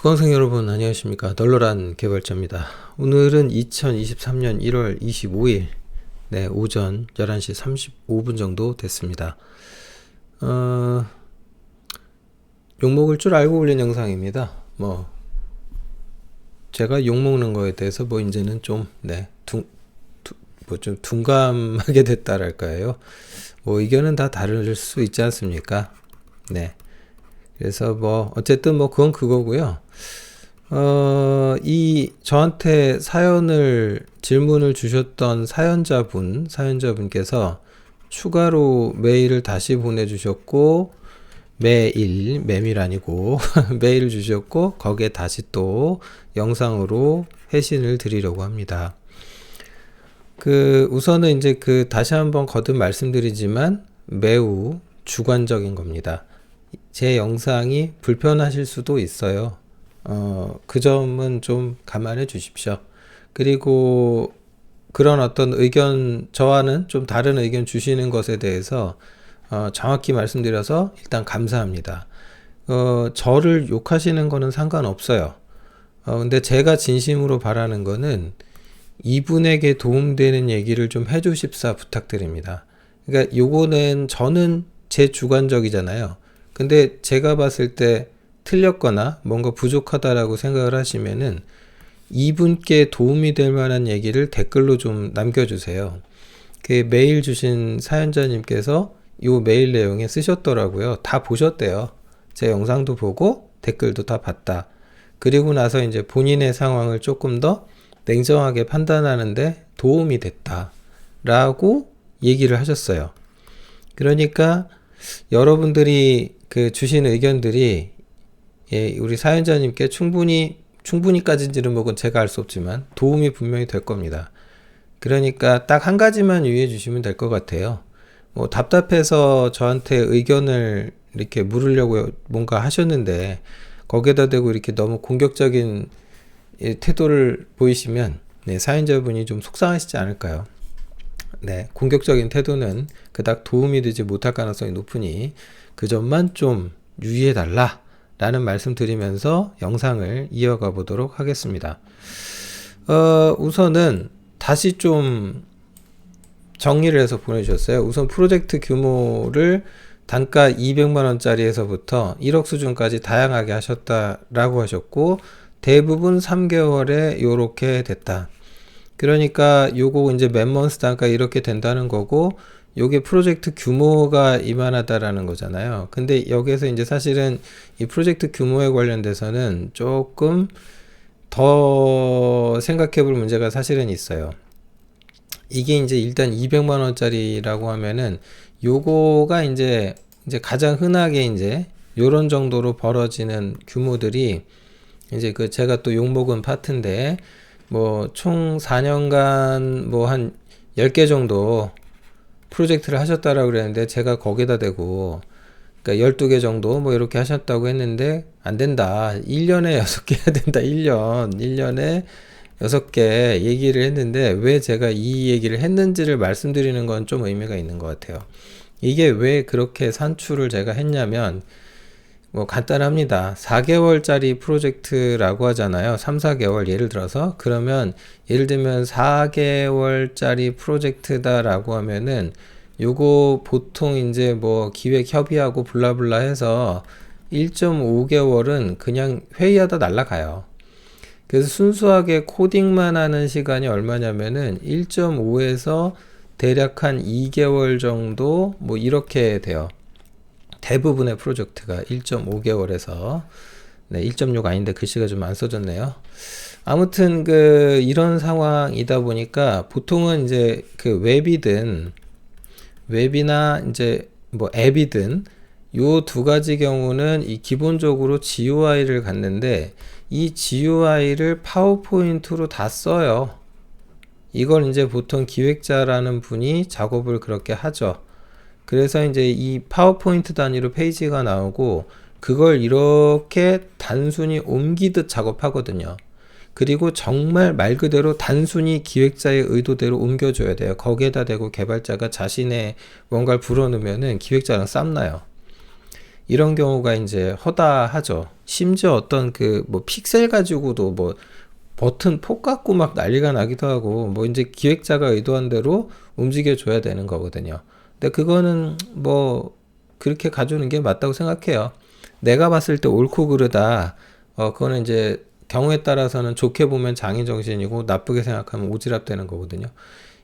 수강생 여러분 안녕하십니까. 널널한 개발자입니다. 오늘은 2023년 1월 25일 오전 11시 35분 정도 됐습니다. 욕먹을 줄 알고 올린 영상입니다. 제가 욕먹는 거에 대해서 이제는 좀 좀 둔감하게 됐다랄까요. 의견은 다 다를 수 있지 않습니까? 그래서 어쨌든 그건 그거고요. 저한테 질문을 주셨던 사연자분께서 추가로 메일을 다시 보내주셨고, 메밀 아니고, 메일을 주셨고, 거기에 다시 또 영상으로 회신을 드리려고 합니다. 우선은 이제 다시 한번 거듭 말씀드리지만 매우 주관적인 겁니다. 제 영상이 불편하실 수도 있어요. 그 점은 좀 감안해 주십시오. 그리고 그런 어떤 저와는 좀 다른 의견 주시는 것에 대해서 정확히 말씀드려서 일단 감사합니다. 저를 욕하시는 거는 상관없어요. 근데 제가 진심으로 바라는 거는 이분에게 도움되는 얘기를 좀 해주십사 부탁드립니다. 그러니까 요거는 저는 제 주관적이잖아요. 근데 제가 봤을 때 틀렸거나 뭔가 부족하다라고 생각을 하시면은 이분께 도움이 될 만한 얘기를 댓글로 좀 남겨주세요. 메일 주신 사연자님께서 요 메일 내용에 쓰셨더라고요. 다 보셨대요. 제 영상도 보고 댓글도 다 봤다. 그리고 나서 이제 본인의 상황을 조금 더 냉정하게 판단하는데 도움이 됐다 라고 얘기를 하셨어요. 그러니까 여러분들이 주신 의견들이 우리 사연자님께 충분히까지인지는 그건 제가 알 수 없지만 도움이 분명히 될 겁니다. 그러니까 딱 한 가지만 유의해 주시면 될 것 같아요. 답답해서 저한테 의견을 이렇게 물으려고 뭔가 하셨는데 거기에다 대고 이렇게 너무 공격적인 태도를 보이시면 사연자분이 좀 속상하시지 않을까요? 공격적인 태도는 그닥 도움이 되지 못할 가능성이 높으니 그 점만 좀 유의해달라 라는 말씀 드리면서 영상을 이어가 보도록 하겠습니다. 우선은 다시 좀 정리를 해서 보내주셨어요. 우선 프로젝트 규모를 단가 200만원짜리에서부터 1억 수준까지 다양하게 하셨다라고 하셨고, 대부분 3개월에 요렇게 됐다. 그러니까 요거 이제 맨먼스 단가 이렇게 된다는 거고, 요게 프로젝트 규모가 이만하다라는 거잖아요. 근데 여기서 이제 사실은 이 프로젝트 규모에 관련돼서는 조금 더 생각해 볼 문제가 사실은 있어요. 이게 이제 일단 200만원짜리라고 하면은 요거가 이제 가장 흔하게 이제 요런 정도로 벌어지는 규모들이 이제 제가 또 욕먹은 파트인데 총 4년간 한 10개 정도 프로젝트를 하셨다라고 그랬는데 제가 거기다 대고 12개 정도 이렇게 하셨다고 했는데 안 된다. 1년에 6개 해야 된다. 1년에 6개 얘기를 했는데 왜 제가 이 얘기를 했는지를 말씀드리는 건 좀 의미가 있는 것 같아요. 이게 왜 그렇게 산출을 제가 했냐면 간단합니다. 4개월짜리 프로젝트라고 하잖아요. 3, 4개월 예를 들어서. 그러면 예를 들면 4개월짜리 프로젝트다라고 하면은 요거 보통 이제 기획 협의하고 블라블라 해서 1.5개월은 그냥 회의하다 날라가요. 그래서 순수하게 코딩만 하는 시간이 얼마냐면은 1.5에서 대략 한 2개월 정도 이렇게 돼요. 대부분의 프로젝트가 1.5개월에서 1.6 아닌데 글씨가 좀 안 써졌네요. 아무튼 이런 상황이다 보니까 보통은 이제 웹이나 이제 앱이든 요 두 가지 경우는 기본적으로 GUI를 갖는데 이 GUI를 파워포인트로 다 써요. 이걸 이제 보통 기획자라는 분이 작업을 그렇게 하죠. 그래서 이제 이 파워포인트 단위로 페이지가 나오고 그걸 이렇게 단순히 옮기듯 작업하거든요. 그리고 정말 말 그대로 단순히 기획자의 의도대로 옮겨줘야 돼요. 거기에다 대고 개발자가 자신의 뭔가를 불어넣으면은 기획자랑 쌈나요. 이런 경우가 이제 허다하죠. 심지어 어떤 그 뭐 픽셀 가지고도 뭐 버튼 폭 갖고 막 난리가 나기도 하고, 뭐 이제 기획자가 의도한 대로 움직여 줘야 되는 거거든요. 근데 그거는 뭐 그렇게 가져오는 게 맞다고 생각해요. 내가 봤을 때 옳고 그르다, 그거는 이제 경우에 따라서는 좋게 보면 장애정신이고 나쁘게 생각하면 오지랖 되는 거거든요.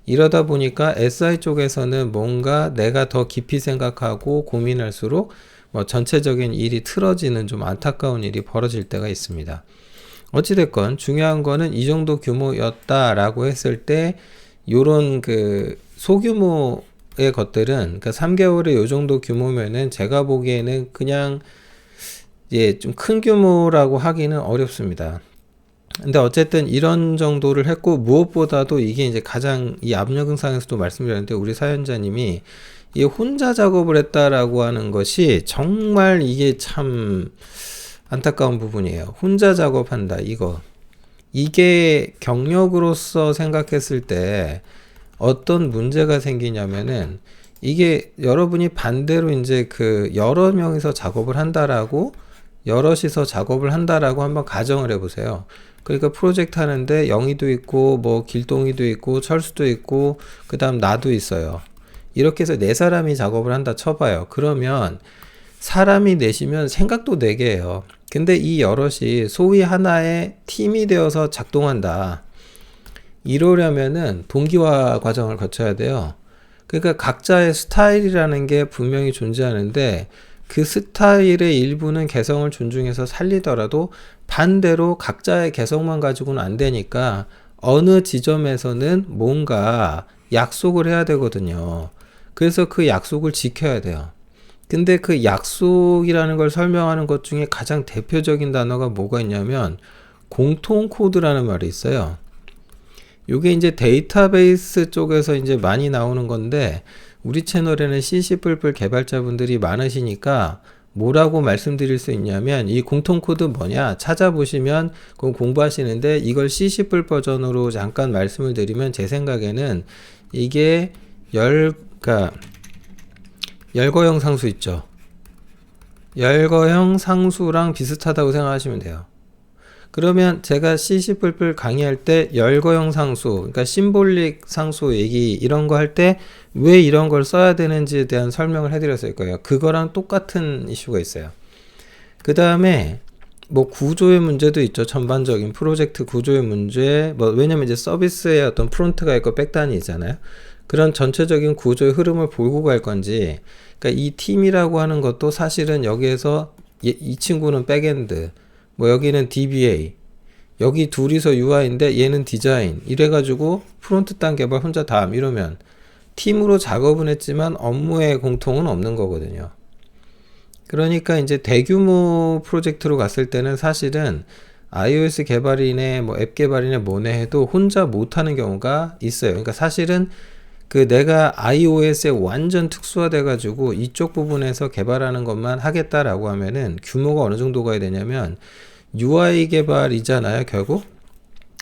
이러다 보니까 SI 쪽에서는 뭔가 내가 더 깊이 생각하고 고민할수록 뭐 전체적인 일이 틀어지는 좀 안타까운 일이 벌어질 때가 있습니다. 어찌됐건 중요한 거는 이 정도 규모였다라고 했을 때 요런 그 소규모의 것들은, 그러니까 3개월에 요 정도 규모면은 제가 보기에는 그냥 좀 큰 규모라고 하기는 어렵습니다. 근데 어쨌든 이런 정도를 했고, 무엇보다도 이게 이제 가장 이 압력 영상에서도 말씀드렸는데, 우리 사연자님이 이 혼자 작업을 했다라고 하는 것이 정말 이게 참 안타까운 부분이에요. 혼자 작업한다, 이게 경력으로서 생각했을 때 어떤 문제가 생기냐면은, 이게 여러분이 반대로 이제 그 여러 명이서 작업을 한다라고, 여럿이서 작업을 한다라고 한번 가정을 해보세요. 그러니까 프로젝트 하는데 영희도 있고 뭐 길동이도 있고 철수도 있고 그 다음 나도 있어요. 이렇게 해서 4사람이 작업을 한다 쳐봐요. 그러면 사람이 넷이면 생각도 4개예요. 근데 이 여럿이 소위 하나의 팀이 되어서 작동한다. 이러려면은 동기화 과정을 거쳐야 돼요. 그러니까 각자의 스타일이라는 게 분명히 존재하는데, 그 스타일의 일부는 개성을 존중해서 살리더라도 반대로 각자의 개성만 가지고는 안 되니까 어느 지점에서는 뭔가 약속을 해야 되거든요. 그래서 그 약속을 지켜야 돼요. 근데 그 약속이라는 걸 설명하는 것 중에 가장 대표적인 단어가 뭐가 있냐면 공통 코드라는 말이 있어요. 이게 이제 데이터베이스 쪽에서 이제 많이 나오는 건데, 우리 채널에는 C++ 개발자분들이 많으시니까 뭐라고 말씀드릴 수 있냐면, 이 공통 코드 뭐냐 찾아보시면 그건 공부하시는데, 이걸 C++ 버전으로 잠깐 말씀을 드리면 제 생각에는 이게 그러니까 열거형 상수 있죠. 열거형 상수랑 비슷하다고 생각하시면 돼요. 그러면 제가 C++ 강의할 때 열거형 상수, 그러니까 심볼릭 상수 얘기 이런 거 할 때 왜 이런 걸 써야 되는지에 대한 설명을 해드렸을 거예요. 그거랑 똑같은 이슈가 있어요. 그 다음에 뭐 구조의 문제도 있죠. 전반적인 프로젝트 구조의 문제, 뭐 왜냐면 이제 서비스에 어떤 프론트가 있고 백단이 있잖아요. 그런 전체적인 구조의 흐름을 보고 갈 건지, 그러니까 이 팀이라고 하는 것도 사실은 여기에서 이 친구는 백엔드, 뭐 여기는 DBA, 여기 둘이서 UI인데 얘는 디자인, 이래가지고 프론트 단 개발 혼자 다 이러면 팀으로 작업은 했지만 업무의 공통은 없는 거거든요. 그러니까 이제 대규모 프로젝트로 갔을 때는 사실은 iOS 개발이네 뭐 앱 개발이네 뭐네 해도 혼자 못하는 경우가 있어요. 그러니까 사실은 그 내가 iOS에 완전 특수화돼 가지고 이쪽 부분에서 개발하는 것만 하겠다라고 하면은 규모가 어느 정도 가야 되냐면, UI 개발이잖아요, 결국.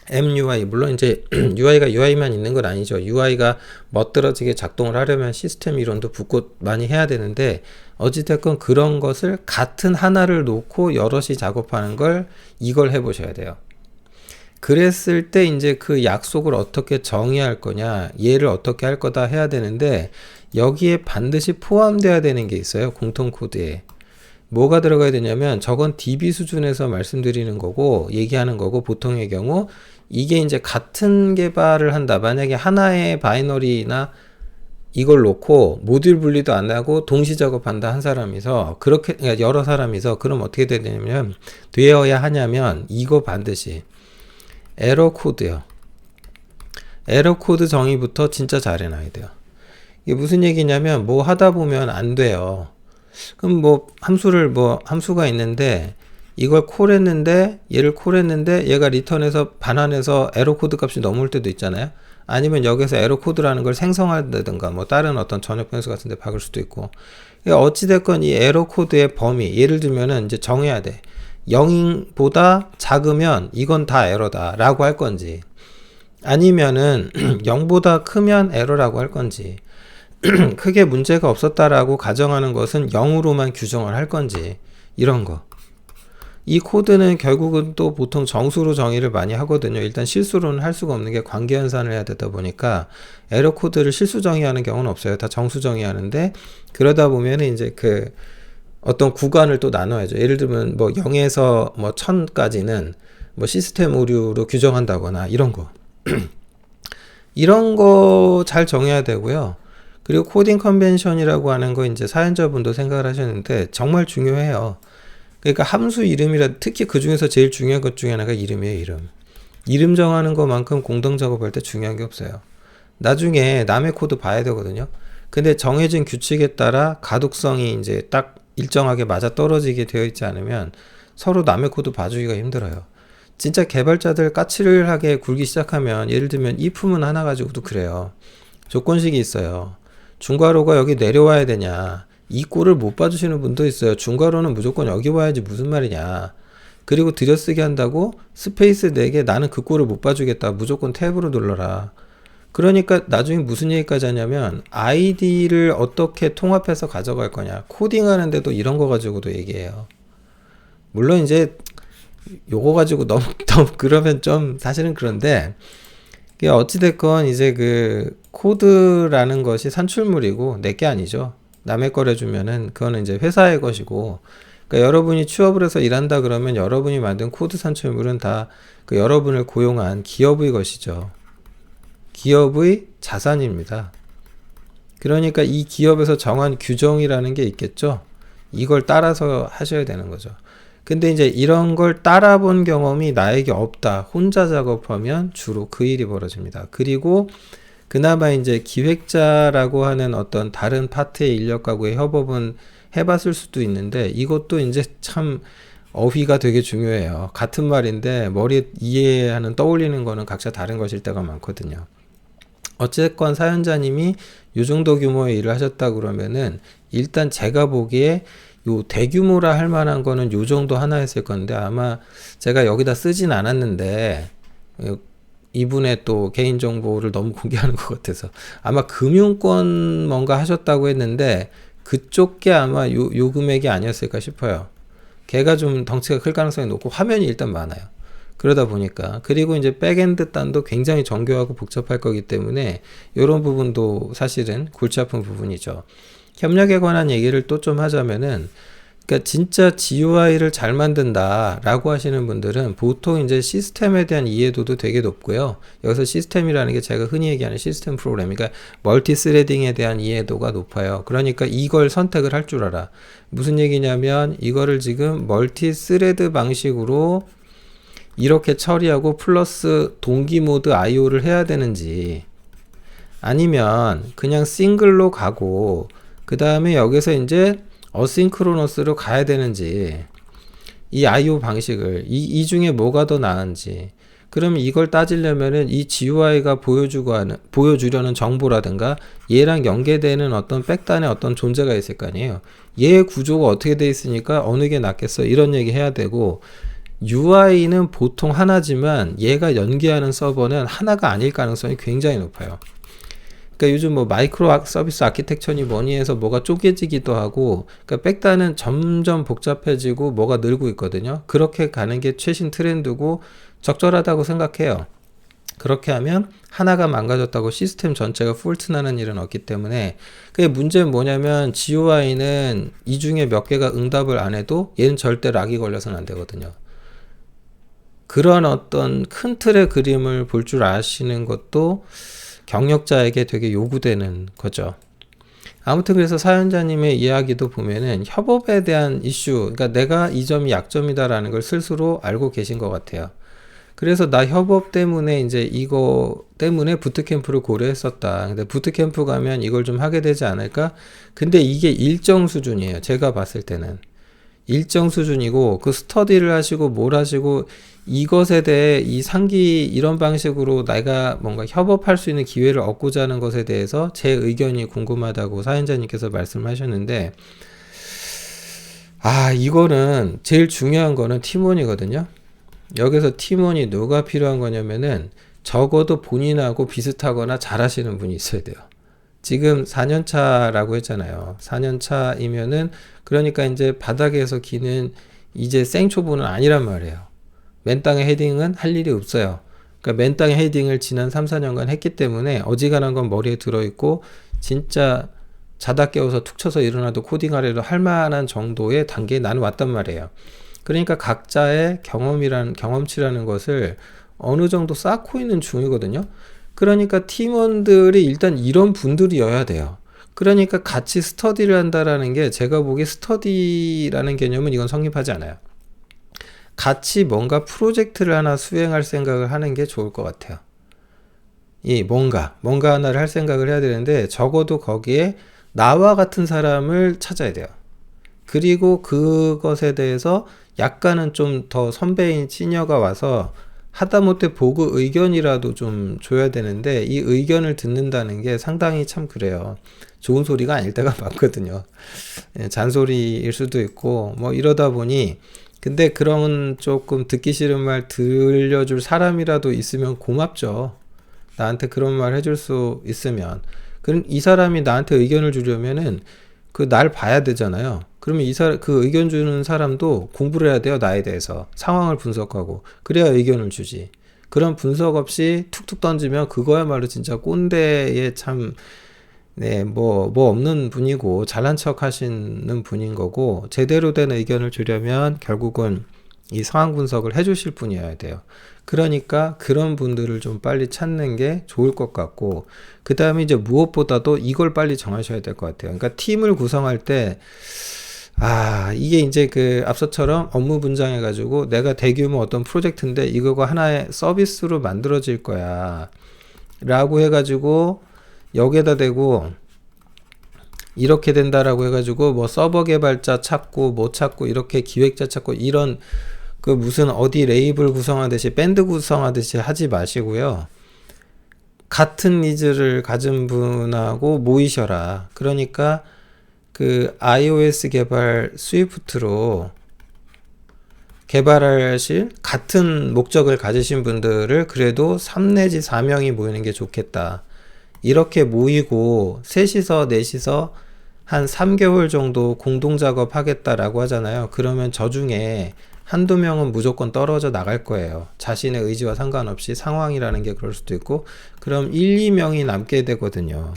MUI, 물론 이제 UI가 UI만 있는 건 아니죠. UI가 멋들어지게 작동을 하려면 시스템 이론도 붙고 많이 해야 되는데, 어찌됐건 그런 것을 같은 하나를 놓고 여럿이 작업하는 걸 이걸 해보셔야 돼요. 그랬을 때 이제 그 약속을 어떻게 정의할 거냐, 얘를 어떻게 할 거다 해야 되는데, 여기에 반드시 포함돼야 되는 게 있어요. 공통 코드에. 뭐가 들어가야 되냐면, 저건 DB 수준에서 말씀드리는 거고 얘기하는 거고, 보통의 경우 이게 이제 같은 개발을 한다. 만약에 하나의 바이너리나 이걸 놓고 모듈 분리도 안 하고 동시 작업한다, 한 사람이서. 그렇게 그러니까 여러 사람이서. 그럼 어떻게 되냐면 되어야 하냐면, 이거 반드시 에러 코드요. 에러 코드 정의부터 진짜 잘 해놔야 돼요. 이게 무슨 얘기냐면, 뭐 하다 보면 안 돼요. 그럼 뭐 함수가 있는데 이걸 콜했는데, 얘를 콜했는데 얘가 리턴해서 반환해서 에러 코드 값이 넘을 때도 있잖아요. 아니면 여기서 에러 코드라는 걸 생성한다든가 뭐 다른 어떤 전역 변수 같은 데 박을 수도 있고. 그러니까 어찌됐건 이 에러 코드의 범위, 예를 들면은 이제 정해야 돼. 0보다 작으면 이건 다 에러다 라고 할 건지, 아니면은 0보다 크면 에러라고 할 건지. 크게 문제가 없었다라고 가정하는 것은 0으로만 규정을 할 건지 이런 거. 이 코드는 결국은 또 보통 정수로 정의를 많이 하거든요. 일단 실수로는 할 수가 없는 게 관계연산을 해야 되다 보니까 에러 코드를 실수 정의하는 경우는 없어요. 다 정수 정의하는데, 그러다 보면 이제 그 어떤 구간을 또 나눠야죠. 예를 들면 뭐 0에서 뭐 1000까지는 뭐 시스템 오류로 규정한다거나 이런 거. 이런 거 잘 정해야 되고요. 그리고 코딩 컨벤션이라고 하는 거 이제 사연자분도 생각을 하셨는데 정말 중요해요. 그러니까 함수 이름이라, 특히 그 중에서 제일 중요한 것 중에 하나가 이름이에요, 이름. 이름 정하는 것만큼 공동 작업할 때 중요한 게 없어요. 나중에 남의 코드 봐야 되거든요. 근데 정해진 규칙에 따라 가독성이 이제 딱 일정하게 맞아 떨어지게 되어 있지 않으면 서로 남의 코드 봐주기가 힘들어요. 진짜 개발자들 까칠하게 굴기 시작하면, 예를 들면 if문 하나 가지고도 그래요. 조건식이 있어요. 중괄호가 여기 내려와야 되냐, 이 꼴을 못 봐주시는 분도 있어요. 중괄호는 무조건 여기 와야지 무슨 말이냐. 그리고 들여쓰기 한다고 스페이스 4개, 나는 그 꼴을 못 봐주겠다, 무조건 탭으로 눌러라. 그러니까 나중에 무슨 얘기까지 하냐면 아이디를 어떻게 통합해서 가져갈 거냐, 코딩하는데도 이런 거 가지고도 얘기해요. 물론 이제 요거 가지고 너무 그러면 좀 사실은 그런데, 어찌됐건 이제 그 코드라는 것이 산출물이고 내게 아니죠. 남의 거래 주면은 그거는 이제 회사의 것이고, 그러니까 여러분이 취업을 해서 일한다 그러면 여러분이 만든 코드 산출물은 다 그 여러분을 고용한 기업의 것이죠. 기업의 자산입니다. 그러니까 이 기업에서 정한 규정이라는 게 있겠죠. 이걸 따라서 하셔야 되는 거죠. 근데 이제 이런 걸 따라본 경험이 나에게 없다, 혼자 작업하면 주로 그 일이 벌어집니다. 그리고 그나마 이제 기획자라고 하는 어떤 다른 파트의 인력하고의 협업은 해봤을 수도 있는데, 이것도 이제 참 어휘가 되게 중요해요. 같은 말인데 머리에 이해하는, 떠올리는 거는 각자 다른 것일 때가 많거든요. 어쨌건 사연자님이 이 정도 규모의 일을 하셨다 그러면은 일단 제가 보기에 요 대규모라 할 만한 거는 요 정도 하나였을 건데, 아마 제가 여기다 쓰진 않았는데 이분의 또 개인정보를 너무 공개하는 것 같아서 아마 금융권 뭔가 하셨다고 했는데 그쪽 게 아마 요 금액이 아니었을까 싶어요. 걔가 좀 덩치가 클 가능성이 높고 화면이 일단 많아요. 그러다 보니까, 그리고 이제 백엔드 단도 굉장히 정교하고 복잡할 거기 때문에 이런 부분도 사실은 골치 아픈 부분이죠. 협력에 관한 얘기를 또 좀 하자면은, 그러니까 진짜 GUI를 잘 만든다 라고 하시는 분들은 보통 이제 시스템에 대한 이해도도 되게 높고요. 여기서 시스템이라는 게 제가 흔히 얘기하는 시스템 프로그램, 그러니까 멀티 스레딩에 대한 이해도가 높아요. 그러니까 이걸 선택을 할 줄 알아. 무슨 얘기냐면 이거를 지금 멀티 스레드 방식으로 이렇게 처리하고 플러스 동기 모드 IO를 해야 되는지, 아니면 그냥 싱글로 가고 그 다음에 여기서 이제 어싱크로너스로 가야 되는지, 이 IO 방식을 이 중에 뭐가 더 나은지. 그러면 이걸 따지려면은 이 GUI가 보여주려는 정보라든가 얘랑 연계되는 어떤 백단의 어떤 존재가 있을 거 아니에요. 얘 구조가 어떻게 돼 있으니까 어느 게 낫겠어, 이런 얘기 해야 되고, UI는 보통 하나지만 얘가 연계하는 서버는 하나가 아닐 가능성이 굉장히 높아요. 그러니까 요즘 뭐 마이크로 서비스 아키텍처니 뭐니 해서 뭐가 쪼개지기도 하고, 그러니까 백단은 점점 복잡해지고 뭐가 늘고 있거든요. 그렇게 가는 게 최신 트렌드고 적절하다고 생각해요. 그렇게 하면 하나가 망가졌다고 시스템 전체가 폴트나는 일은 없기 때문에, 그게 문제는 뭐냐면 GUI는 이 중에 몇 개가 응답을 안 해도 얘는 절대 락이 걸려서는 안 되거든요. 그런 어떤 큰 틀의 그림을 볼 줄 아시는 것도 경력자에게 되게 요구되는 거죠. 아무튼 그래서 사연자님의 이야기도 보면은 협업에 대한 이슈, 그러니까 내가 이 점이 약점이다라는 걸 스스로 알고 계신 것 같아요. 그래서 나 협업 때문에 이제 이거 때문에 부트캠프를 고려했었다. 근데 부트캠프 가면 이걸 좀 하게 되지 않을까? 근데 이게 일정 수준이에요. 제가 봤을 때는. 일정 수준이고, 그 스터디를 하시고 뭘 하시고 이것에 대해 이 상기 이런 방식으로 내가 뭔가 협업할 수 있는 기회를 얻고자 하는 것에 대해서 제 의견이 궁금하다고 사연자님께서 말씀하셨는데, 이거는 제일 중요한 거는 팀원이거든요. 여기서 팀원이 누가 필요한 거냐면은 적어도 본인하고 비슷하거나 잘하시는 분이 있어야 돼요. 지금 4년 차라고 했잖아요. 4년 차이면은 그러니까 이제 바닥에서 기는 이제 생초보는 아니란 말이에요. 맨 땅에 헤딩은 할 일이 없어요. 그러니까 맨 땅에 헤딩을 지난 3, 4년간 했기 때문에 어지간한 건 머리에 들어있고 진짜 자다 깨워서 툭 쳐서 일어나도 코딩하려도 할 만한 정도의 단계에 나는 왔단 말이에요. 그러니까 각자의 경험치라는 것을 어느 정도 쌓고 있는 중이거든요. 그러니까 팀원들이 일단 이런 분들이어야 돼요. 그러니까 같이 스터디를 한다라는 게 제가 보기에 스터디라는 개념은 이건 성립하지 않아요. 같이 뭔가 프로젝트를 하나 수행할 생각을 하는 게 좋을 것 같아요. 이 뭔가 하나를 할 생각을 해야 되는데 적어도 거기에 나와 같은 사람을 찾아야 돼요. 그리고 그것에 대해서 약간은 좀 더 선배인 시니어가 와서 하다못해 보고 의견이라도 좀 줘야 되는데 이 의견을 듣는다는 게 상당히 참 그래요. 좋은 소리가 아닐 때가 많거든요. 잔소리일 수도 있고 뭐 이러다 보니 근데 그런 조금 듣기 싫은 말 들려줄 사람이라도 있으면 고맙죠. 나한테 그런 말 해줄 수 있으면. 그럼 이 사람이 나한테 의견을 주려면은 그 날 봐야 되잖아요. 그러면 그 의견 주는 사람도 공부를 해야 돼요. 나에 대해서. 상황을 분석하고. 그래야 의견을 주지. 그런 분석 없이 툭툭 던지면 그거야말로 진짜 꼰대에 참, 네, 뭐 없는 분이고 잘난 척 하시는 분인 거고 제대로 된 의견을 주려면 결국은 이 상황 분석을 해주실 분이어야 돼요. 그러니까 그런 분들을 좀 빨리 찾는 게 좋을 것 같고 그 다음에 이제 무엇보다도 이걸 빨리 정하셔야 될 것 같아요. 그러니까 팀을 구성할 때 이게 이제 그 앞서처럼 업무 분장해가지고 내가 대규모 어떤 프로젝트인데 이거가 하나의 서비스로 만들어질 거야 라고 해가지고 여기에다 대고 이렇게 된다라고 해가지고 뭐 서버 개발자 찾고 뭐 찾고 이렇게 기획자 찾고 이런 그 무슨 어디 레이블 구성하듯이 밴드 구성하듯이 하지 마시고요. 같은 니즈를 가진 분하고 모이셔라. 그러니까 그 iOS 개발 스위프트로 개발하실 같은 목적을 가지신 분들을 그래도 3 내지 4명이 모이는 게 좋겠다. 이렇게 모이고 셋이서 넷이서 한 3개월 정도 공동 작업 하겠다라고 하잖아요. 그러면 저 중에 한두 명은 무조건 떨어져 나갈 거예요. 자신의 의지와 상관없이 상황이라는 게 그럴 수도 있고 그럼 1, 2명이 남게 되거든요.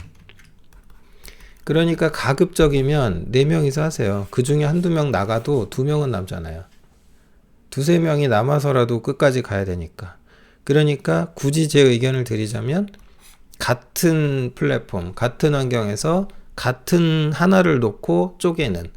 그러니까 가급적이면 4명이서 하세요. 그 중에 한두 명 나가도 2명은 남잖아요. 두세 명이 남아서라도 끝까지 가야 되니까. 그러니까 굳이 제 의견을 드리자면 같은 플랫폼, 같은 환경에서 같은 하나를 놓고 쪼개는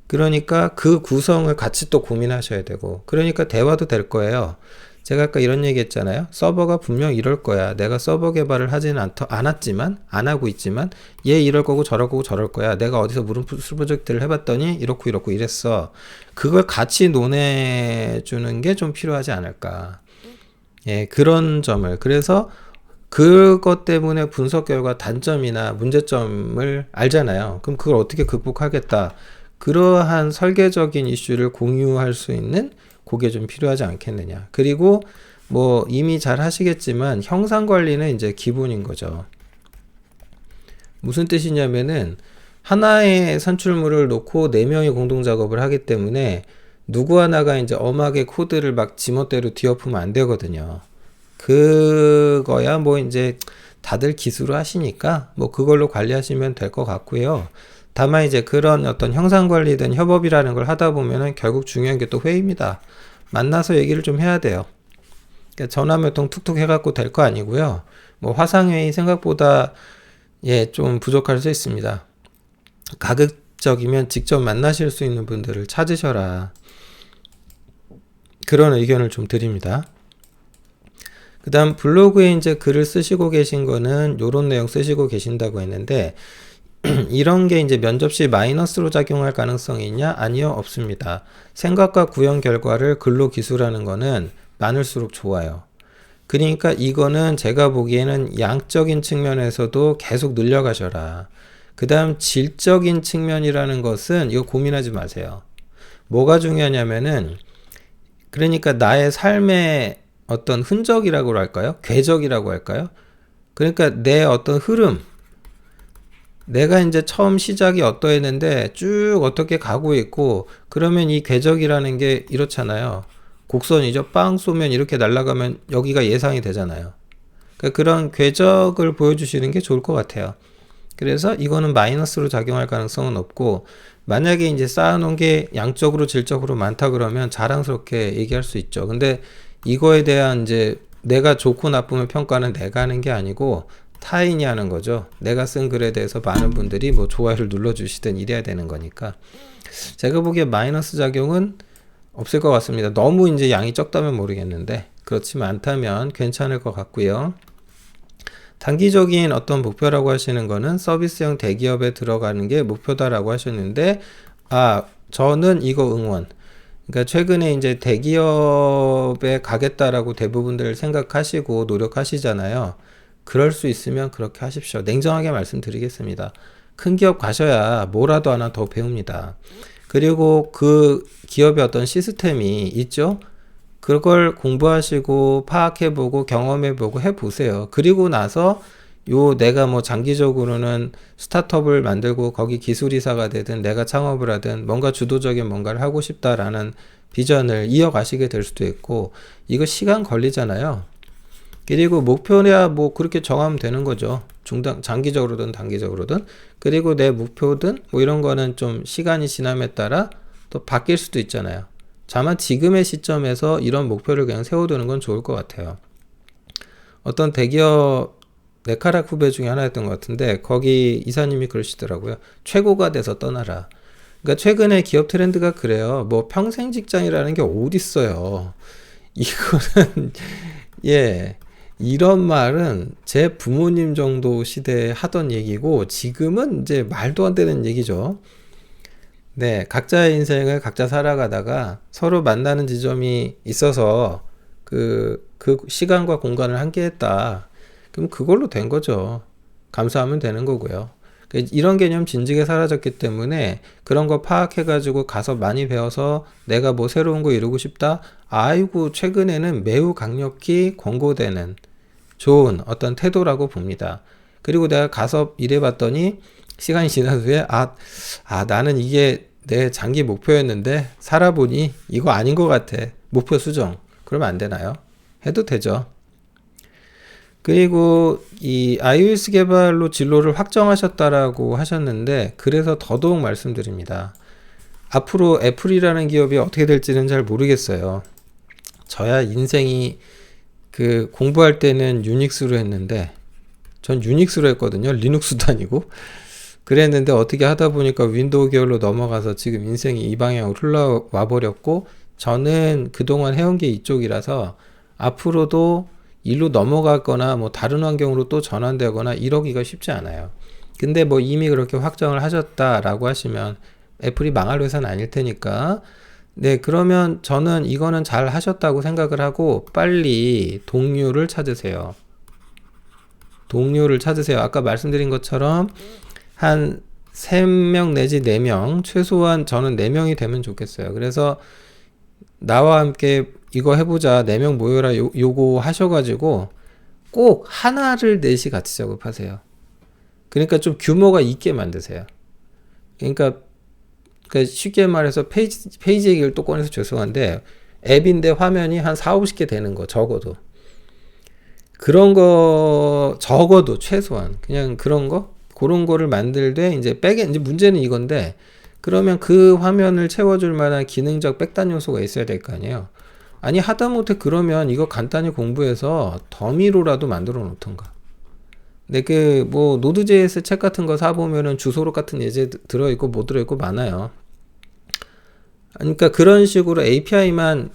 그러니까 그 구성을 같이 또 고민하셔야 되고 그러니까 대화도 될 거예요. 제가 아까 이런 얘기 했잖아요. 서버가 분명 이럴 거야. 내가 서버 개발을 하지는 않았지만 안 하고 있지만 얘 이럴 거고 저럴 거고 저럴 거야. 내가 어디서 무슨 프로젝트를 해봤더니 이렇고 이랬어. 그걸 같이 논해주는 게 좀 필요하지 않을까. 예, 그런 점을 그래서 그것 때문에 분석 결과 단점이나 문제점을 알잖아요. 그럼 그걸 어떻게 극복하겠다. 그러한 설계적인 이슈를 공유할 수 있는 그게 좀 필요하지 않겠느냐. 그리고 뭐 이미 잘 하시겠지만 형상 관리는 이제 기본인 거죠. 무슨 뜻이냐면은 하나의 산출물을 놓고 4명이 공동 작업을 하기 때문에 누구 하나가 이제 엄하게 코드를 막 지멋대로 뒤엎으면 안 되거든요. 그거야 뭐 이제 다들 기술을 하시니까 뭐 그걸로 관리하시면 될 것 같고요. 다만 이제 그런 어떤 형상 관리든 협업이라는 걸 하다 보면은 결국 중요한 게 또 회의입니다. 만나서 얘기를 좀 해야 돼요. 그러니까 전화 몇 통 툭툭 해갖고 될 거 아니고요. 뭐 화상회의 생각보다 좀 부족할 수 있습니다. 가급적이면 직접 만나실 수 있는 분들을 찾으셔라. 그런 의견을 좀 드립니다. 그 다음 블로그에 이제 글을 쓰시고 계신 거는 요런 내용 쓰시고 계신다고 했는데 이런 게 이제 면접 시 마이너스로 작용할 가능성이 있냐? 아니요, 없습니다. 생각과 구현 결과를 글로 기술하는 거는 많을수록 좋아요. 그러니까 이거는 제가 보기에는 양적인 측면에서도 계속 늘려가셔라. 그 다음 질적인 측면이라는 것은 이거 고민하지 마세요. 뭐가 중요하냐면은 그러니까 나의 삶의 어떤 흔적이라고 할까요? 궤적이라고 할까요? 그러니까 내 어떤 흐름 내가 이제 처음 시작이 어떠했는데 쭉 어떻게 가고 있고, 그러면 이 궤적이라는 게 이렇잖아요. 곡선이죠. 빵 쏘면 이렇게 날아가면 여기가 예상이 되잖아요. 그러니까 그런 궤적을 보여주시는 게 좋을 것 같아요. 그래서 이거는 마이너스로 작용할 가능성은 없고, 만약에 이제 쌓아놓은 게 양적으로 질적으로 많다 그러면 자랑스럽게 얘기할 수 있죠. 근데 이거에 대한 이제 내가 좋고 나쁨의 평가는 내가 하는 게 아니고 타인이 하는 거죠. 내가 쓴 글에 대해서 많은 분들이 뭐 좋아요를 눌러주시든 이래야 되는 거니까. 제가 보기에 마이너스 작용은 없을 것 같습니다. 너무 이제 양이 적다면 모르겠는데, 그렇지만 않다면 괜찮을 것 같고요. 단기적인 어떤 목표라고 하시는 거는 서비스형 대기업에 들어가는 게 목표다라고 하셨는데, 저는 이거 응원. 그러니까 최근에 이제 대기업에 가겠다라고 대부분들 생각하시고 노력하시잖아요. 그럴 수 있으면 그렇게 하십시오. 냉정하게 말씀드리겠습니다. 큰 기업 가셔야 뭐라도 하나 더 배웁니다. 그리고 그 기업의 어떤 시스템이 있죠? 그걸 공부하시고 파악해보고 경험해보고 해보세요. 그리고 나서 내가 뭐 장기적으로는 스타트업을 만들고 거기 기술이사가 되든 내가 창업을 하든 뭔가 주도적인 뭔가를 하고 싶다라는 비전을 이어가시게 될 수도 있고, 이거 시간 걸리잖아요. 그리고 목표야 뭐 그렇게 정하면 되는 거죠. 장기적으로든 단기적으로든. 그리고 내 목표든 뭐 이런 거는 좀 시간이 지남에 따라 또 바뀔 수도 있잖아요. 다만 지금의 시점에서 이런 목표를 그냥 세워두는 건 좋을 것 같아요. 어떤 대기업 네카락 후배 중에 하나였던 것 같은데, 거기 이사님이 그러시더라고요. 최고가 돼서 떠나라. 그러니까 최근에 기업 트렌드가 그래요. 뭐 평생 직장이라는 게 어딨어요. 이거는 예, 이런 말은 제 부모님 정도 시대에 하던 얘기고, 지금은 이제 말도 안 되는 얘기죠. 네, 각자의 인생을 각자 살아가다가 서로 만나는 지점이 있어서 그 시간과 공간을 함께 했다. 그럼 그걸로 된 거죠. 감사하면 되는 거고요. 이런 개념 진즉에 사라졌기 때문에 그런 거 파악해가지고 가서 많이 배워서 내가 뭐 새로운 거 이루고 싶다? 아이고, 최근에는 매우 강력히 권고되는 좋은 어떤 태도라고 봅니다. 그리고 내가 가서 일해봤더니 시간이 지난 후에 나는 이게 내 장기 목표였는데 살아보니 이거 아닌 것 같아. 목표 수정. 그러면 안 되나요? 해도 되죠. 그리고 이 iOS 개발로 진로를 확정하셨다라고 하셨는데, 그래서 더더욱 말씀드립니다. 앞으로 애플이라는 기업이 어떻게 될지는 잘 모르겠어요. 저야 인생이 공부할 때는 유닉스로 했는데, 전 유닉스로 했거든요. 리눅스도 아니고. 그랬는데 어떻게 하다 보니까 윈도우 계열로 넘어가서 지금 인생이 이 방향으로 흘러와 버렸고, 저는 그동안 해온 게 이쪽이라서 앞으로도 일로 넘어가거나 뭐 다른 환경으로 또 전환되거나 이러기가 쉽지 않아요. 근데 뭐 이미 그렇게 확정을 하셨다라고 하시면 애플이 망할 회사는 아닐 테니까, 네, 그러면 저는 이거는 잘 하셨다고 생각을 하고 빨리 동료를 찾으세요. 동료를 찾으세요. 아까 말씀드린 것처럼 한 3명 내지 4명, 최소한 저는 4명이 되면 좋겠어요. 그래서 나와 함께 이거 해보자, 4명 모여라, 요거 하셔가지고 꼭 하나를 넷이 같이 작업하세요. 그러니까 좀 규모가 있게 만드세요. 그러니까 쉽게 말해서 페이지 얘기를 또 꺼내서 죄송한데, 앱인데 화면이 한 4, 50개 되는 거, 적어도. 그런 거, 적어도 최소한. 그냥 그런 거를 만들되, 이제 이제 문제는 이건데, 그러면 그 화면을 채워줄 만한 기능적 백단 요소가 있어야 될 거 아니에요. 아니, 하다못해 그러면 이거 간단히 공부해서 더미로라도 만들어 놓던가. 근데 뭐 노드.js 책 같은 거 사보면은 주소록 같은 예제 들어있고 못 들어있고 많아요. 그러니까 그런 식으로 API만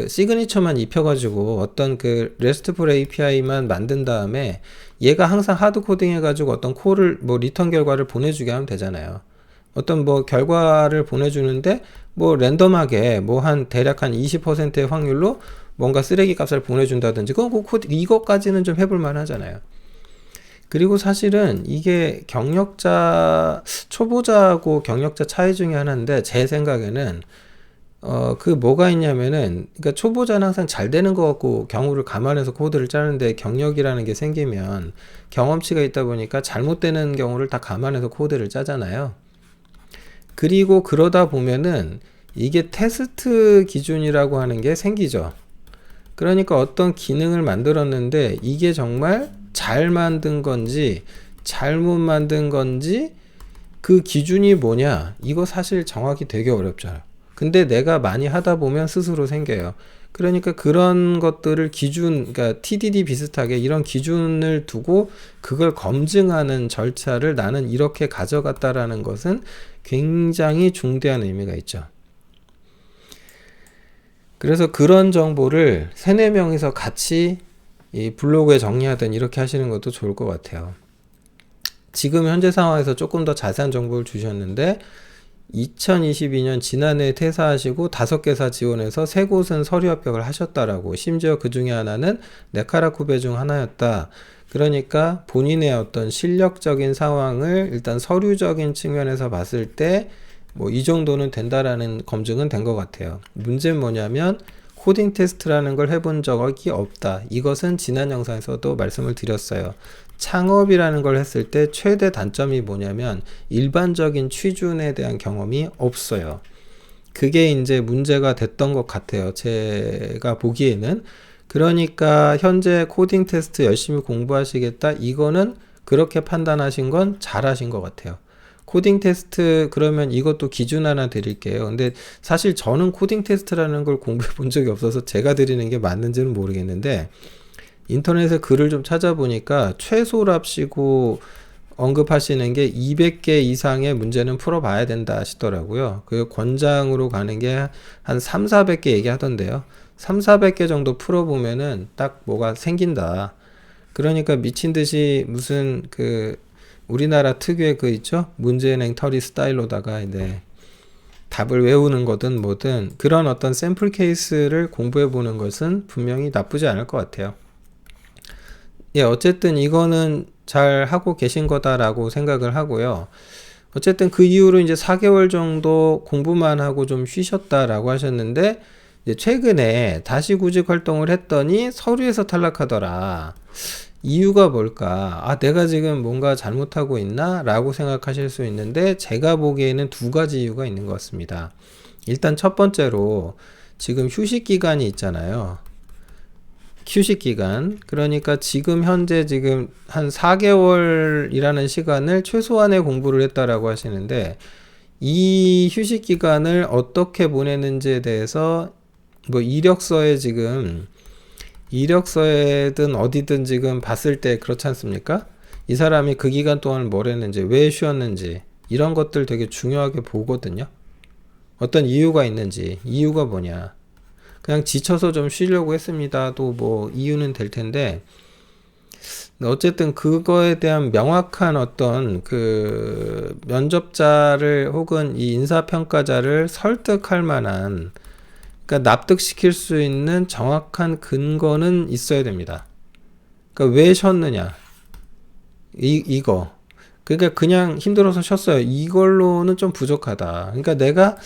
시그니처만 입혀가지고 어떤 RESTful API만 만든 다음에 얘가 항상 하드 코딩 해가지고 어떤 콜을 뭐 리턴 결과를 보내주게 하면 되잖아요. 어떤 뭐 결과를 보내주는데 뭐 랜덤하게 뭐 대략 한 20%의 확률로 뭔가 쓰레기 값을 보내준다든지, 이것까지는 좀 해볼 만하잖아요. 그리고 사실은 이게 초보자하고 경력자 차이 중에 하나인데, 제 생각에는 그 뭐가 있냐면은, 그러니까 초보자는 항상 잘 되는 것 같고 경우를 감안해서 코드를 짜는데 경력이라는 게 생기면 경험치가 있다 보니까 잘못되는 경우를 다 감안해서 코드를 짜잖아요. 그리고 그러다 보면은 이게 테스트 기준이라고 하는 게 생기죠. 그러니까 어떤 기능을 만들었는데 이게 정말 잘 만든 건지 잘못 만든 건지 그 기준이 뭐냐, 이거 사실 정하기 되게 어렵잖아요. 근데 내가 많이 하다 보면 스스로 생겨요. 그러니까 그런 것들을 기준, 그러니까 TDD 비슷하게 이런 기준을 두고 그걸 검증하는 절차를 나는 이렇게 가져갔다라는 것은 굉장히 중대한 의미가 있죠. 그래서 그런 정보를 세네 명이서 같이 이 블로그에 정리하든 이렇게 하시는 것도 좋을 것 같아요. 지금 현재 상황에서 조금 더 자세한 정보를 주셨는데 2022년 지난해에 퇴사하시고 5개사 지원해서 3곳은 서류 합격을 하셨다라고, 심지어 그 중에 하나는 네카라쿠 배 중 하나였다. 그러니까 본인의 어떤 실력적인 상황을 일단 서류적인 측면에서 봤을 때 뭐 이 정도는 된다라는 검증은 된 것 같아요. 문제는 뭐냐면 코딩 테스트라는 걸 해본 적이 없다. 이것은 지난 영상에서도 말씀을 드렸어요. 창업이라는 걸 했을 때 최대 단점이 뭐냐면 일반적인 취준에 대한 경험이 없어요. 그게 이제 문제가 됐던 것 같아요. 제가 보기에는. 그러니까 현재 코딩 테스트 열심히 공부하시겠다, 이거는 그렇게 판단하신 건 잘하신 것 같아요. 코딩 테스트, 그러면 이것도 기준 하나 드릴게요. 근데 사실 저는 코딩 테스트라는 걸 공부해 본 적이 없어서 제가 드리는 게 맞는지는 모르겠는데, 인터넷에 글을 좀 찾아보니까 최소랍시고 언급하시는 게 200개 이상의 문제는 풀어봐야 된다 하시더라고요. 그 권장으로 가는 게 한 3, 400개 얘기하던데요. 3, 400개 정도 풀어보면은 딱 뭐가 생긴다. 그러니까 미친 듯이 무슨 그 우리나라 특유의 그 있죠? 문제은행 털이 스타일로다가 이제 답을 외우는 거든 뭐든 그런 어떤 샘플 케이스를 공부해 보는 것은 분명히 나쁘지 않을 것 같아요. 예, 어쨌든 이거는 잘 하고 계신 거다라고 생각을 하고요. 어쨌든 그 이후로 이제 4개월 정도 공부만 하고 좀 쉬셨다라고 하셨는데, 이제 최근에 다시 구직 활동을 했더니 서류에서 탈락하더라. 이유가 뭘까? 아, 내가 지금 뭔가 잘못하고 있나? 라고 생각하실 수 있는데, 제가 보기에는 2가지 이유가 있는 것 같습니다. 일단 첫 번째로 지금 휴식 기간이 있잖아요. 휴식 기간. 그러니까 지금 현재 지금 한 4개월이라는 시간을 최소한의 공부를 했다라고 하시는데, 이 휴식 기간을 어떻게 보내는지에 대해서 뭐 이력서에든 어디든 지금 봤을 때 그렇지 않습니까? 이 사람이 그 기간 동안 뭘 했는지, 왜 쉬었는지, 이런 것들 되게 중요하게 보거든요. 어떤 이유가 있는지, 이유가 뭐냐. 그냥 지쳐서 좀 쉬려고 했습니다도 뭐 이유는 될 텐데, 어쨌든 그거에 대한 명확한 어떤 그 면접자를 혹은 이 인사평가자를 설득할 만한, 그러니까 납득시킬 수 있는 정확한 근거는 있어야 됩니다. 그러니까 왜 쉬었느냐, 이거. 그러니까 그냥 힘들어서 쉬었어요, 이걸로는 좀 부족하다. 그러니까 내가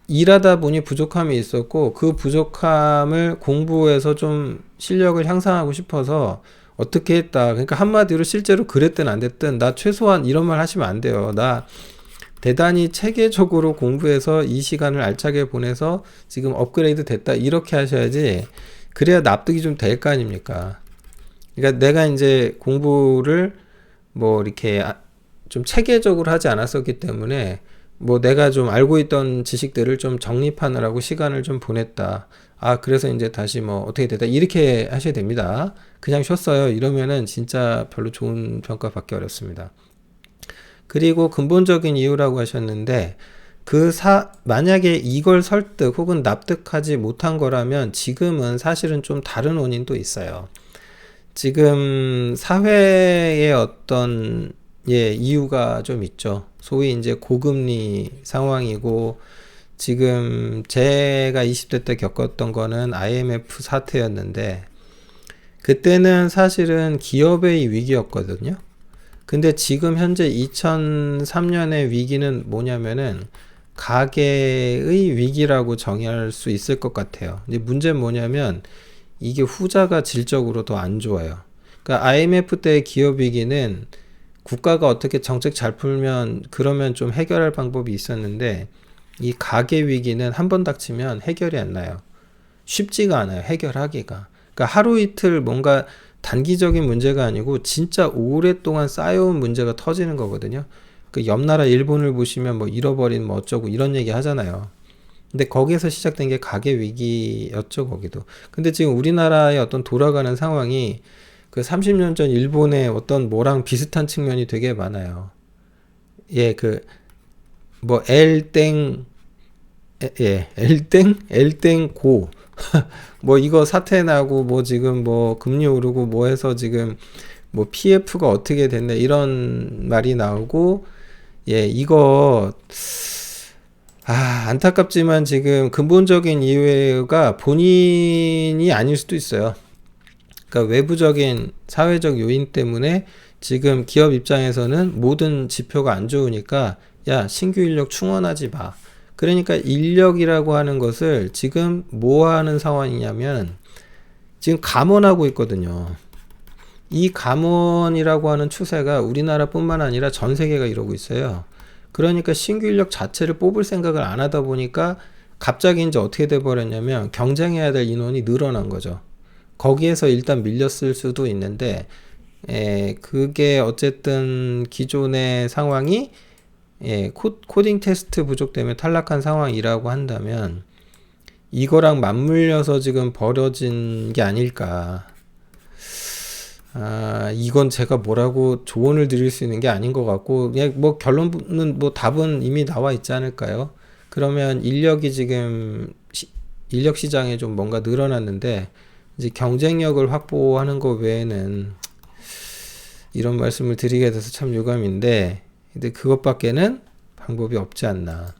일하다 보니 부족함이 있었고 그 부족함을 공부해서 좀 실력을 향상하고 싶어서 어떻게 했다. 그러니까 한마디로 실제로 그랬든 안 됐든 나 최소한 이런 말 하시면 안 돼요. 나 대단히 체계적으로 공부해서 이 시간을 알차게 보내서 지금 업그레이드 됐다, 이렇게 하셔야지. 그래야 납득이 좀 될 거 아닙니까? 그러니까 내가 이제 공부를 뭐 이렇게 좀 체계적으로 하지 않았었기 때문에 뭐 내가 좀 알고 있던 지식들을 좀 정립하느라고 시간을 좀 보냈다. 아, 그래서 이제 다시 뭐 어떻게 됐다, 이렇게 하셔야 됩니다. 그냥 쉬었어요 이러면은 진짜 별로 좋은 평가 받기 어렵습니다. 그리고 근본적인 이유라고 하셨는데, 만약에 이걸 설득 혹은 납득하지 못한 거라면 지금은 사실은 좀 다른 원인도 있어요. 지금 사회의 어떤 이유가 좀 있죠. 소위 이제 고금리 상황이고, 지금 제가 20대 때 겪었던 거는 IMF 사태였는데, 그때는 사실은 기업의 위기였거든요. 근데 지금 현재 2003년의 위기는 뭐냐면은 가계의 위기라고 정의할 수 있을 것 같아요. 근데 문제는 뭐냐면 이게 후자가 질적으로 더 안 좋아요. 그러니까 IMF 때 기업 위기는 국가가 어떻게 정책 잘 풀면 그러면 좀 해결할 방법이 있었는데 이 가계 위기는 한 번 닥치면 해결이 안 나요. 쉽지가 않아요. 해결하기가. 그러니까 하루 이틀 뭔가 단기적인 문제가 아니고 진짜 오랫동안 쌓여온 문제가 터지는 거거든요. 그 옆 나라 일본을 보시면 뭐 잃어버린 뭐 어쩌고 이런 얘기 하잖아요. 근데 거기에서 시작된 게 가계 위기였죠, 거기도. 근데 지금 우리나라의 어떤 돌아가는 상황이 그 30년 전 일본의 어떤 뭐랑 비슷한 측면이 되게 많아요. 예, 그 뭐 엘땡 예, 엘땡고 뭐 이거 사태 나고 뭐 지금 뭐 금리 오르고 뭐 해서 지금 뭐 PF가 어떻게 됐네 이런 말이 나오고 예, 이거 안타깝지만 지금 근본적인 이유가 본인이 아닐 수도 있어요. 그러니까 외부적인 사회적 요인 때문에 지금 기업 입장에서는 모든 지표가 안 좋으니까 야, 신규 인력 충원하지 마. 그러니까 인력이라고 하는 것을 지금 뭐 하는 상황이냐면 지금 감원하고 있거든요. 이 감원이라고 하는 추세가 우리나라뿐만 아니라 전 세계가 이러고 있어요. 그러니까 신규 인력 자체를 뽑을 생각을 안 하다 보니까 갑자기 이제 어떻게 돼 버렸냐면 경쟁해야 될 인원이 늘어난 거죠. 거기에서 일단 밀렸을 수도 있는데 그게 어쨌든 기존의 상황이 코딩 테스트 부족 때문에 탈락한 상황이라고 한다면 이거랑 맞물려서 지금 벌어진 게 아닐까. 이건 제가 뭐라고 조언을 드릴 수 있는 게 아닌 것 같고 그냥 뭐 결론은 뭐 답은 이미 나와 있지 않을까요? 그러면 인력이 지금 인력 시장에 좀 뭔가 늘어났는데 이제 경쟁력을 확보하는 것 외에는 이런 말씀을 드리게 돼서 참 유감인데 근데 그것밖에는 방법이 없지 않나.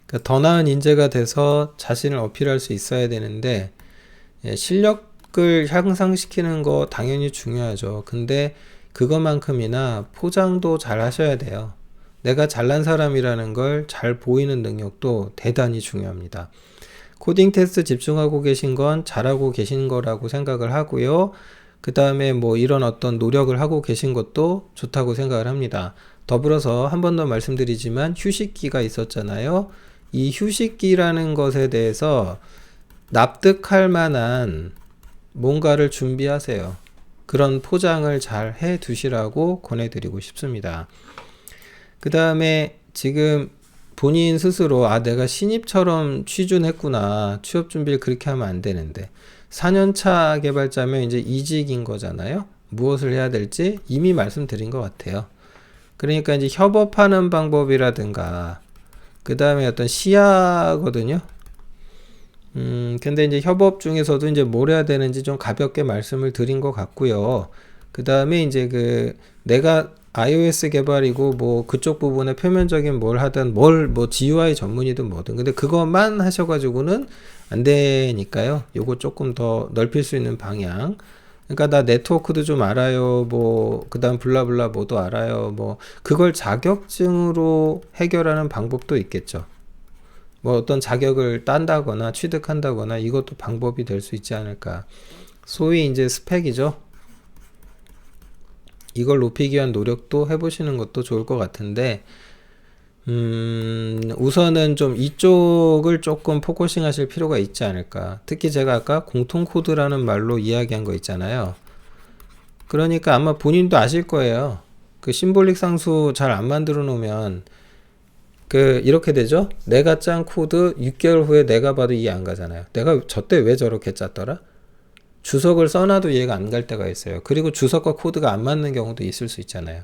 그러니까 더 나은 인재가 돼서 자신을 어필할 수 있어야 되는데 실력을 향상시키는 거 당연히 중요하죠. 근데 그것만큼이나 포장도 잘 하셔야 돼요. 내가 잘난 사람이라는 걸 잘 보이는 능력도 대단히 중요합니다. 코딩 테스트 집중하고 계신 건 잘하고 계신 거라고 생각을 하고요. 그 다음에 뭐 이런 어떤 노력을 하고 계신 것도 좋다고 생각을 합니다. 더불어서 한 번 더 말씀드리지만 휴식기가 있었잖아요. 이 휴식기라는 것에 대해서 납득할 만한 뭔가를 준비하세요. 그런 포장을 잘 해 두시라고 권해드리고 싶습니다. 그 다음에 지금 본인 스스로 내가 신입처럼 취준했구나. 취업 준비를 그렇게 하면 안 되는데 4년차 개발자면 이제 이직인 거잖아요. 무엇을 해야 될지 이미 말씀드린 것 같아요. 그러니까 이제 협업하는 방법이라든가 그 다음에 어떤 시야거든요. 근데 이제 협업 중에서도 이제 뭘 해야 되는지 좀 가볍게 말씀을 드린 것 같고요. 그 다음에 이제 내가 iOS 개발이고 뭐 그쪽 부분에 표면적인 뭘 하든 뭐 GUI 전문이든 뭐든 근데 그것만 하셔가지고는 안 되니까요. 요거 조금 더 넓힐 수 있는 방향. 그러니까 나 네트워크도 좀 알아요. 뭐 그다음 블라블라 뭐도 알아요. 뭐 그걸 자격증으로 해결하는 방법도 있겠죠. 뭐 어떤 자격을 딴다거나 취득한다거나 이것도 방법이 될 수 있지 않을까. 소위 이제 스펙이죠. 이걸 높이기 위한 노력도 해보시는 것도 좋을 것 같은데 우선은 좀 이쪽을 조금 포커싱 하실 필요가 있지 않을까. 특히 제가 아까 공통 코드라는 말로 이야기한 거 있잖아요. 그러니까 아마 본인도 아실 거예요. 그 심볼릭 상수 잘 안 만들어 놓으면 이렇게 되죠. 내가 짠 코드 6개월 후에 내가 봐도 이해 안 가잖아요. 내가 저때 왜 저렇게 짰더라? 주석을 써놔도 이해가 안 갈 때가 있어요. 그리고 주석과 코드가 안 맞는 경우도 있을 수 있잖아요.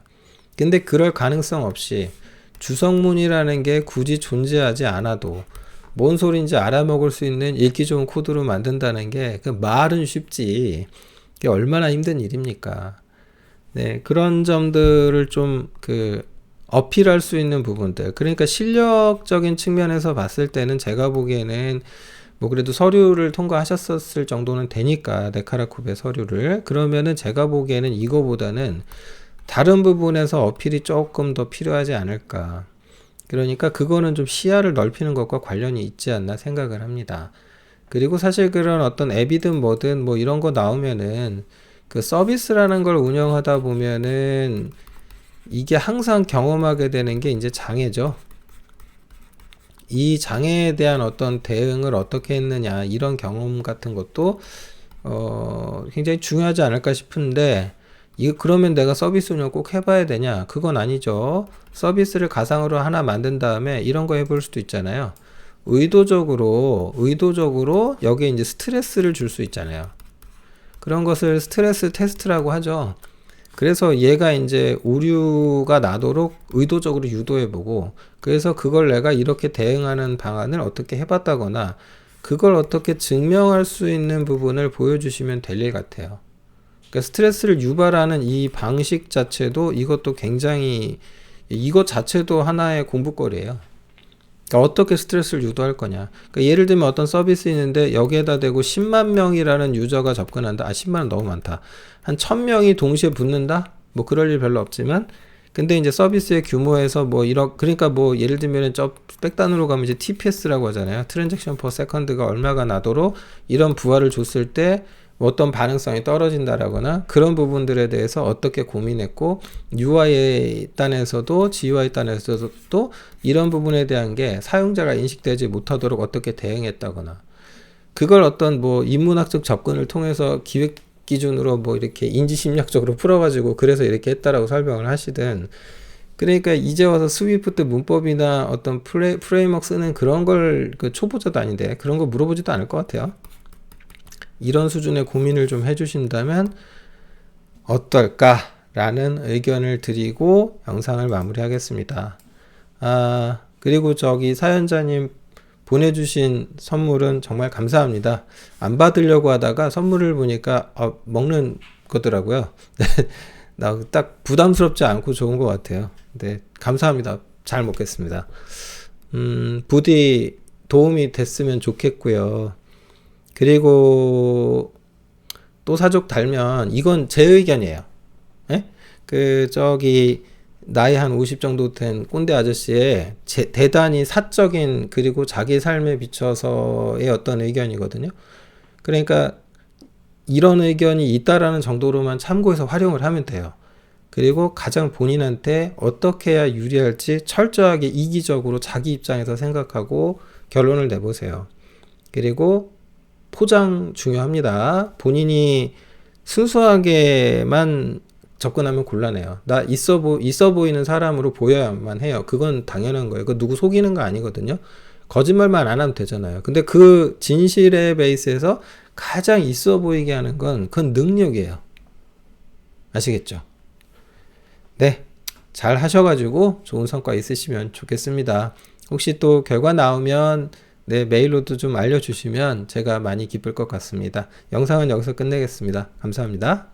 근데 그럴 가능성 없이 주석문이라는 게 굳이 존재하지 않아도 뭔 소리인지 알아먹을 수 있는 읽기 좋은 코드로 만든다는 게 그 말은 쉽지 그게 얼마나 힘든 일입니까? 네, 그런 점들을 좀 어필할 수 있는 부분들. 그러니까 실력적인 측면에서 봤을 때는 제가 보기에는 뭐 그래도 서류를 통과하셨었을 정도는 되니까 네카라쿱의 서류를 그러면은 제가 보기에는 이거보다는 다른 부분에서 어필이 조금 더 필요하지 않을까. 그러니까 그거는 좀 시야를 넓히는 것과 관련이 있지 않나 생각을 합니다. 그리고 사실 그런 어떤 앱이든 뭐든 뭐 이런 거 나오면은 그 서비스라는 걸 운영하다 보면은 이게 항상 경험하게 되는 게 이제 장애죠. 이 장애에 대한 어떤 대응을 어떻게 했느냐, 이런 경험 같은 것도 굉장히 중요하지 않을까 싶은데, 그러면 내가 서비스 운영 꼭 해봐야 되냐? 그건 아니죠. 서비스를 가상으로 하나 만든 다음에 이런 거 해볼 수도 있잖아요. 의도적으로 여기에 이제 스트레스를 줄 수 있잖아요. 그런 것을 스트레스 테스트라고 하죠. 그래서 얘가 이제 오류가 나도록 의도적으로 유도해보고, 그래서 그걸 내가 이렇게 대응하는 방안을 어떻게 해봤다거나, 그걸 어떻게 증명할 수 있는 부분을 보여주시면 될 일 같아요. 그러니까 스트레스를 유발하는 이 방식 자체도, 이것도 굉장히, 이것 자체도 하나의 공부거리예요. 그러니까 어떻게 스트레스를 유도할 거냐. 그러니까 예를 들면 어떤 서비스 있는데 여기에다 대고 10만 명이라는 유저가 접근한다. 10만은 너무 많다. 한 1000명이 동시에 붙는다? 뭐 그럴 일 별로 없지만, 근데 이제 서비스의 규모에서 뭐 그러니까 뭐 예를 들면 저 백단으로 가면 이제 TPS라고 하잖아요. 트랜잭션 퍼 세컨드가 얼마가 나도록 이런 부하를 줬을 때 어떤 반응성이 떨어진다라거나 그런 부분들에 대해서 어떻게 고민했고, UI 단에서도 GUI 단에서도 이런 부분에 대한 게 사용자가 인식되지 못하도록 어떻게 대응했다거나, 그걸 어떤 뭐 인문학적 접근을 통해서 기획 기준으로 뭐 이렇게 인지심리학적으로 풀어가지고 그래서 이렇게 했다라고 설명을 하시든, 그러니까 이제 와서 스위프트 문법이나 어떤 프레임워크 쓰는 그런 걸 그 초보자도 아닌데 그런 거 물어보지도 않을 것 같아요. 이런 수준의 고민을 좀 해주신다면 어떨까라는 의견을 드리고 영상을 마무리하겠습니다. 그리고 저기 사연자님 보내주신 선물은 정말 감사합니다. 안 받으려고 하다가 선물을 보니까 먹는 거더라고요. 나 딱 부담스럽지 않고 좋은 것 같아요. 네, 감사합니다. 잘 먹겠습니다. 부디 도움이 됐으면 좋겠고요. 그리고 또 사족 달면, 이건 제 의견이에요. 예? 저기 나이 한 50 정도 된 꼰대 아저씨의 대단히 사적인 그리고 자기 삶에 비춰서의 어떤 의견이거든요. 그러니까 이런 의견이 있다라는 정도로만 참고해서 활용을 하면 돼요. 그리고 가장 본인한테 어떻게 해야 유리할지 철저하게 이기적으로 자기 입장에서 생각하고 결론을 내보세요. 그리고 포장 중요합니다. 본인이 순수하게만 접근하면 곤란해요. 나 있어 보이는 사람으로 보여야만 해요. 그건 당연한 거예요. 그거 누구 속이는 거 아니거든요. 거짓말만 안 하면 되잖아요. 근데 그 진실의 베이스에서 가장 있어 보이게 하는 건 그건 능력이에요. 아시겠죠? 네. 잘 하셔가지고 좋은 성과 있으시면 좋겠습니다. 혹시 또 결과 나오면 네, 메일로도 좀 알려주시면 제가 많이 기쁠 것 같습니다. 영상은 여기서 끝내겠습니다. 감사합니다.